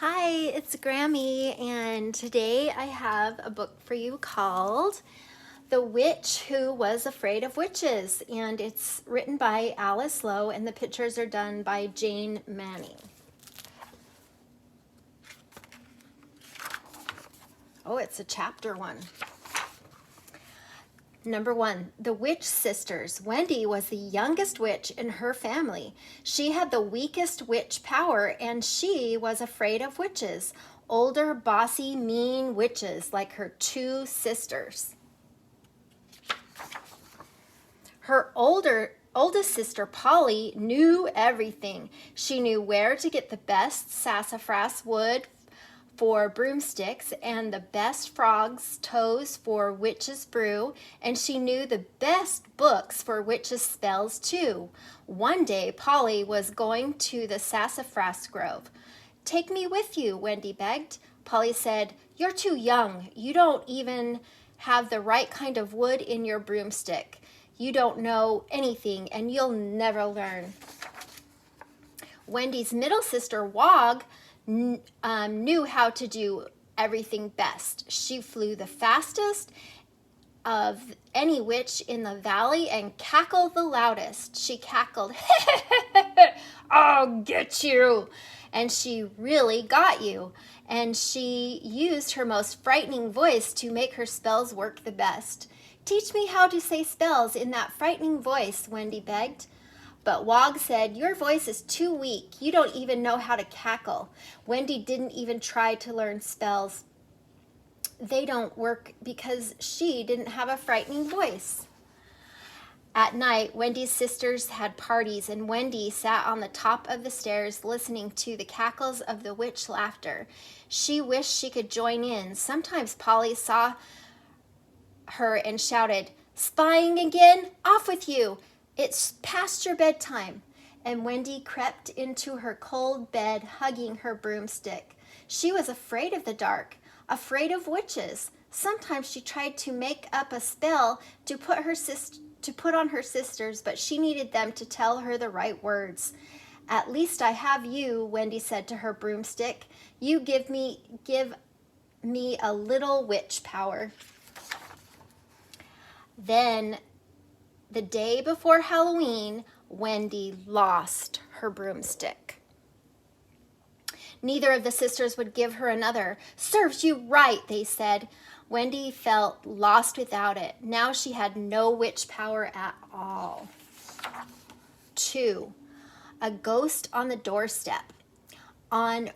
Hi, it's Grammy, and today I have a book for you called The Witch Who Was Afraid of Witches, and it's written by Alice Lowe, and the pictures are done by Jane Manning. Oh, it's a chapter one. Number 1, the Witch Sisters. Wendy was the youngest witch in her family. She had the weakest witch power, and she was afraid of witches. Older, bossy, mean witches like her two sisters. Her oldest sister, Polly, knew everything. She knew where to get the best sassafras wood for broomsticks and the best frog's toes for witch's brew, and she knew the best books for witch's spells too. One day, Polly was going to the sassafras grove. "Take me with you," Wendy begged. Polly said, "You're too young. You don't even have the right kind of wood in your broomstick. You don't know anything, and you'll never learn." Wendy's middle sister, Wog, knew how to do everything best. She flew the fastest of any witch in the valley and cackled the loudest. She cackled, "I'll get you." And she really got you. And she used her most frightening voice to make her spells work the best. "Teach me how to say spells in that frightening voice," Wendy begged. But Wog said, "Your voice is too weak. You don't even know how to cackle." Wendy didn't even try to learn spells. They don't work because she didn't have a frightening voice. At night, Wendy's sisters had parties, and Wendy sat on the top of the stairs listening to the cackles of the witch laughter. She wished she could join in. Sometimes Polly saw her and shouted, "Spying again? Off with you! It's past your bedtime." And Wendy crept into her cold bed, hugging her broomstick. She was afraid of the dark, afraid of witches. Sometimes she tried to make up a spell to put on her sisters, but she needed them to tell her the right words. "At least I have you," Wendy said to her broomstick. "You give me a little witch power." Then, the day before Halloween, Wendy lost her broomstick. Neither of the sisters would give her another. "Serves you right," they said. Wendy felt lost without it. Now she had no witch power at all. 2, a ghost on the doorstep. On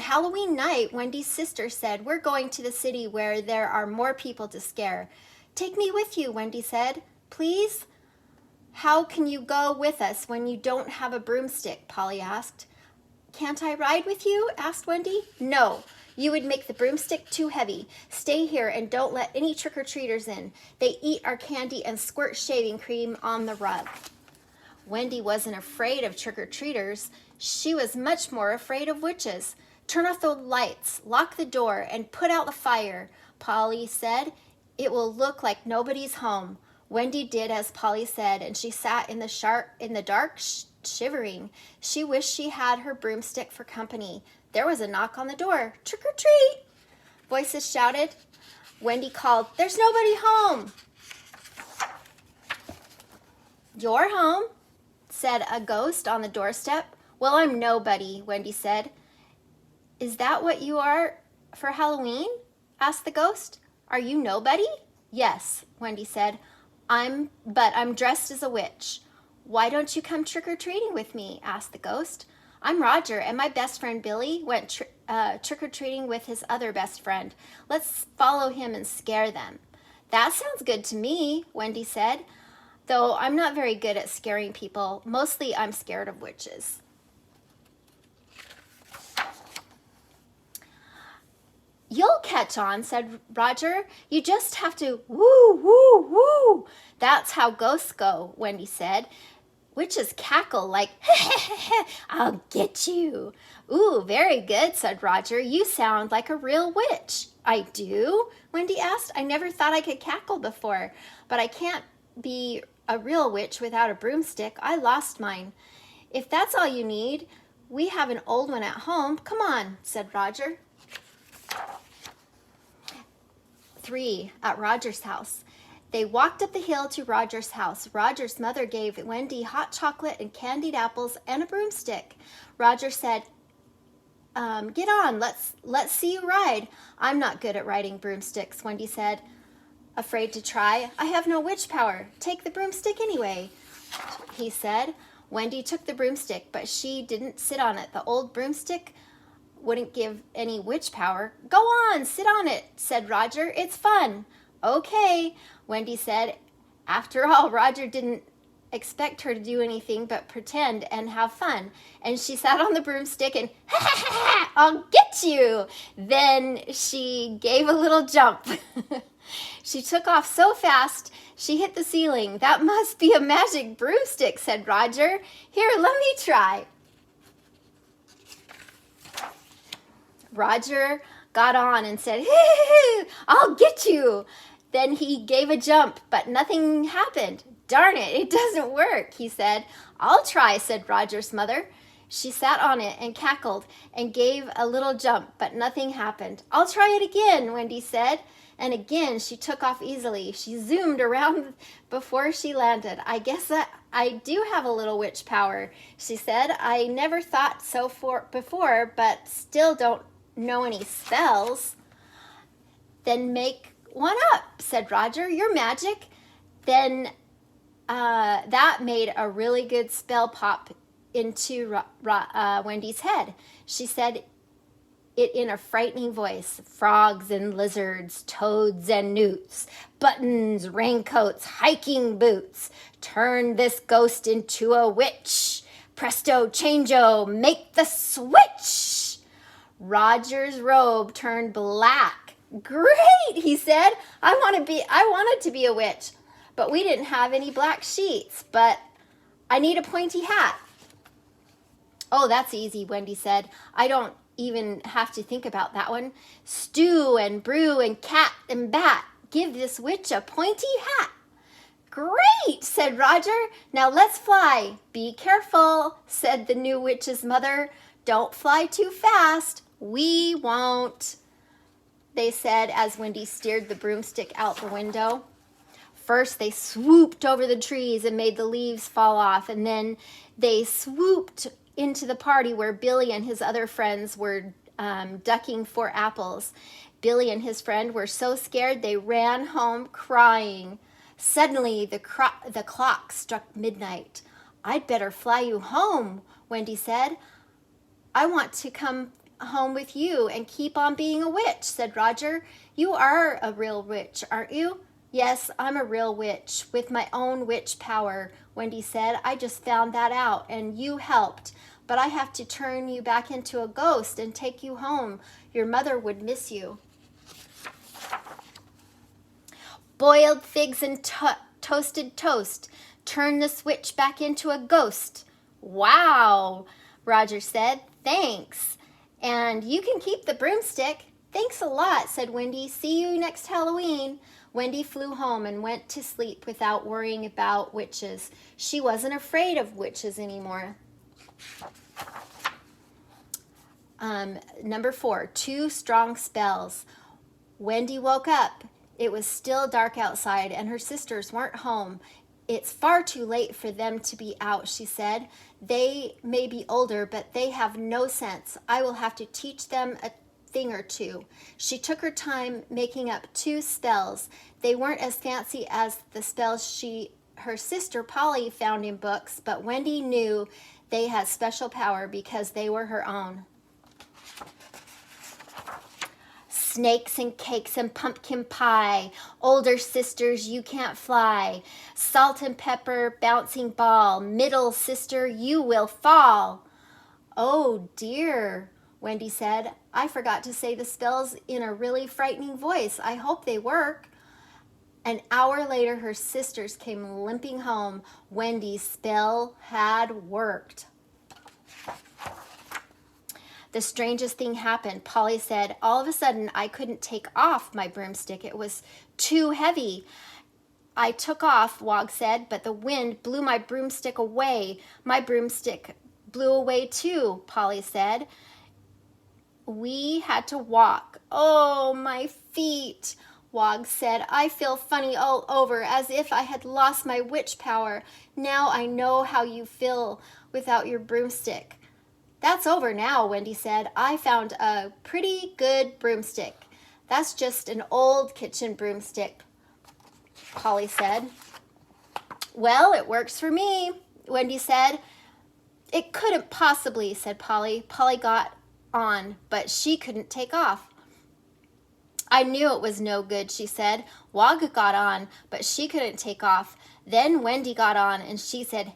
Halloween night, Wendy's sister said, "We're going to the city where there are more people to scare." "Take me with you," Wendy said. "Please?" "How can you go with us when you don't have a broomstick?" Polly asked. "Can't I ride with you?" asked Wendy. "No, you would make the broomstick too heavy. Stay here and don't let any trick-or-treaters in. They eat our candy and squirt shaving cream on the rug." Wendy wasn't afraid of trick-or-treaters. She was much more afraid of witches. "Turn off the lights, lock the door, and put out the fire," Polly said. "It will look like nobody's home." Wendy did as Polly said, and she sat in the dark, shivering. She wished she had her broomstick for company. There was a knock on the door. "Trick or treat!" Voices shouted. Wendy called, "There's nobody home." "You're home," said a ghost on the doorstep. "Well, I'm nobody," Wendy said. "Is that what you are for Halloween?" asked the ghost. "Are you nobody?" "Yes," Wendy said. But I'm dressed as a witch." "Why don't you come trick-or-treating with me?" asked the ghost. "I'm Roger, and my best friend Billy went trick-or-treating with his other best friend. Let's follow him and scare them." "That sounds good to me," Wendy said, "though I'm not very good at scaring people. Mostly I'm scared of witches." "You'll catch on," said Roger. "You just have to woo, woo, woo." "That's how ghosts go," Wendy said. "Witches cackle like, I'll get you." "Ooh, very good," said Roger. "You sound like a real witch." "I do?" Wendy asked. "I never thought I could cackle before, but I can't be a real witch without a broomstick. I lost mine." "If that's all you need, We have an old one at home. Come on, said Roger. 3, at Roger's house. They walked up the hill to Roger's house. Roger's mother gave Wendy hot chocolate and candied apples and a broomstick. Roger said, get on, let's see you ride. I'm not good at riding broomsticks, Wendy said, afraid to try. I have no witch power. Take the broomstick anyway, he said. Wendy took the broomstick, but she didn't sit on it. The old broomstick wouldn't give any witch power. Go on, sit on it, said Roger. It's fun. Okay, Wendy said. After all, Roger didn't expect her to do anything but pretend and have fun. And she sat on the broomstick and, ha ha ha ha, I'll get you. Then she gave a little jump. She took off so fast, she hit the ceiling. That must be a magic broomstick, said Roger. Here, let me try. Roger got on and said, I'll get you. Then he gave a jump, but nothing happened. Darn it, it doesn't work, he said. I'll try, said Roger's mother. She sat on it and cackled and gave a little jump, but nothing happened. I'll try it again, Wendy said. And again, she took off easily. She zoomed around before she landed. I guess I do have a little witch power, she said. I never thought so before, but still don't know any spells. Then make one up, said Roger. You're magic. Then that made a really good spell pop into Wendy's head. She said it in a frightening voice. Frogs and lizards, toads and newts, buttons, raincoats, hiking boots. Turn this ghost into a witch. Presto chango, make the switch. Roger's robe turned black. Great, he said. I wanted to be a witch, but we didn't have any black sheets, but I need a pointy hat. Oh, that's easy, Wendy said. I don't even have to think about that one. Stew and brew and cat and bat. Give this witch a pointy hat. Great, said Roger. Now let's fly. Be careful, said the new witch's mother. Don't fly too fast. We won't, they said as Wendy steered the broomstick out the window. First, they swooped over the trees and made the leaves fall off, and then they swooped into the party where Billy and his other friends were ducking for apples. Billy and his friend were so scared they ran home crying. Suddenly, the clock struck midnight. I'd better fly you home, Wendy said. I want to come home with you and keep on being a witch, said Roger. You are a real witch, aren't you? Yes, I'm a real witch with my own witch power, Wendy said. I just found that out and you helped, but I have to turn you back into a ghost and take you home. Your mother would miss you. Boiled figs and toasted toast. Turn the witch back into a ghost. Wow, Roger said. Thanks. And you can keep the broomstick. Thanks a lot, said Wendy. See you next Halloween. Wendy flew home and went to sleep without worrying about witches. She wasn't afraid of witches anymore. Number 4, 2 strong spells. Wendy woke up. It was still dark outside and her sisters weren't home. It's far too late for them to be out, she said. They may be older, but they have no sense. I will have to teach them a thing or two. She took her time making up 2 spells. They weren't as fancy as the spells her sister Polly found in books, but Wendy knew they had special power because they were her own. Snakes and cakes and pumpkin pie. Older sisters, you can't fly. Salt and pepper, bouncing ball. Middle sister, you will fall. Oh dear, Wendy said. I forgot to say the spells in a really frightening voice. I hope they work. An hour later, her sisters came limping home. Wendy's spell had worked. The strangest thing happened. Polly said, all of a sudden, I couldn't take off my broomstick. It was too heavy. I took off, Wog said, but the wind blew my broomstick away. My broomstick blew away too, Polly said. We had to walk. Oh, my feet, Wog said. I feel funny all over, as if I had lost my witch power. Now I know how you feel without your broomstick. That's over now, Wendy said. I found a pretty good broomstick. That's just an old kitchen broomstick, Polly said. Well, it works for me, Wendy said. It couldn't possibly, said Polly. Polly got on, but she couldn't take off. I knew it was no good, she said. Wog got on, but she couldn't take off. Then Wendy got on, and she said,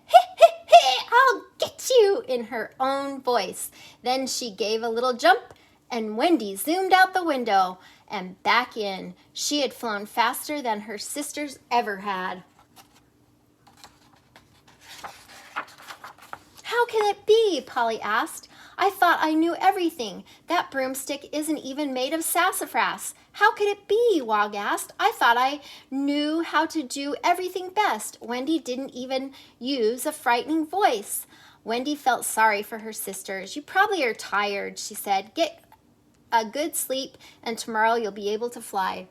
I'll get you, in her own voice. Then she gave a little jump, and Wendy zoomed out the window and back in. She had flown faster than her sisters ever had. How can it be? Polly asked. I thought I knew everything. That broomstick isn't even made of sassafras. How could it be? Wog asked. I thought I knew how to do everything best. Wendy didn't even use a frightening voice. Wendy felt sorry for her sisters. You probably are tired, she said. Get a good sleep, and tomorrow you'll be able to fly.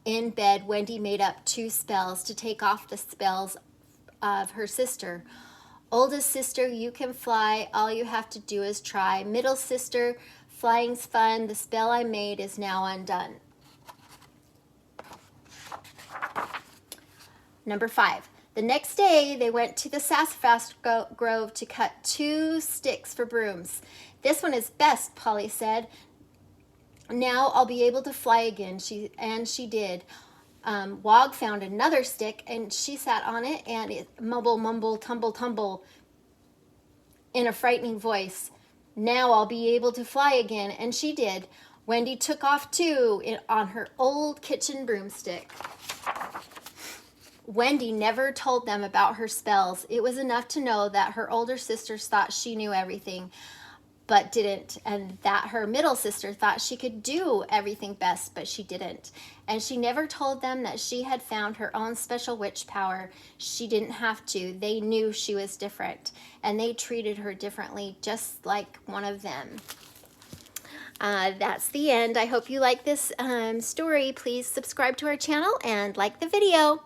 In bed, Wendy made up 2 spells to take off the spells of her sister. Oldest sister, you can fly. All you have to do is try. Middle sister, flying's fun. The spell I made is now undone. Number 5. The next day, they went to the sassafras grove to cut 2 sticks for brooms. This one is best, Polly said. Now I'll be able to fly again, she did. Wog found another stick, and she sat on it, and it mumble, mumble, tumble, tumble in a frightening voice. Now I'll be able to fly again, and she did. Wendy took off too on her old kitchen broomstick. Wendy never told them about her spells. It was enough to know that her older sisters thought she knew everything, but didn't, and that her middle sister thought she could do everything best, but she didn't. And she never told them that she had found her own special witch power. She didn't have to. They knew she was different, and they treated her differently, just like one of them. That's the end. I hope you like this story. Please subscribe to our channel and like the video.